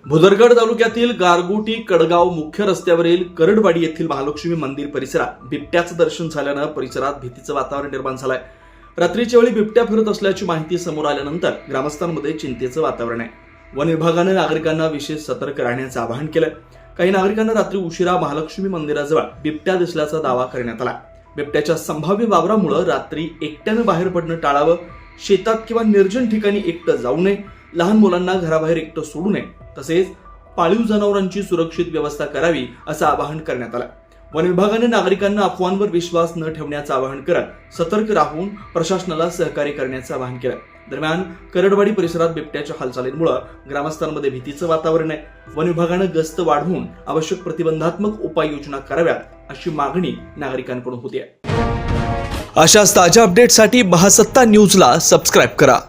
भुदरगड तालुक्यातील गारगोटी कडगाव मुख्य रस्त्यावरील करडवाडी येथील महालक्ष्मी मंदिर परिसरात बिबट्याचं दर्शन झाल्यानं परिसरात भीतीचं वातावरण निर्माण झालंय। रात्रीच्या वेळी बिबट्या फिरत असल्याची माहिती समोर आल्यानंतर ग्रामस्थांमध्ये चिंतेचं वातावरण आहे। वन विभागाने नागरिकांना विशेष सतर्क राहण्याचं आवाहन केलं। काही नागरिकांना रात्री उशिरा महालक्ष्मी मंदिराजवळ बिबट्या दिसल्याचा दावा करण्यात आला। बिबट्याच्या संभाव्य वावरामुळे रात्री एकट्यानं बाहेर पडणं टाळावं, शेतात किंवा निर्जन ठिकाणी एकटं जाऊ नये, लहान मुलांना घराबाहेर एकटं सोडू नये, तसेच पाळीव जनावरांची सुरक्षित व्यवस्था करावी असं आवाहन करण्यात आलं। वन विभागाने नागरिकांना अफवांवर विश्वास न ठेवण्याचं आवाहन करत सतर्क राहून प्रशासनाला सहकार्य करण्याचं आवाहन केलं। दरम्यान करडवाडी परिसरात बिबट्याच्या हालचालींमुळे ग्रामस्थांमध्ये भीतीचं वातावरण आहे। वन विभागाने गस्त वाढवून आवश्यक प्रतिबंधात्मक उपाययोजना कराव्यात अशी मागणी नागरिकांकडून होती आहे। अशाच ताज्या अपडेटसाठी महासत्ता न्यूजला सबस्क्राईब करा।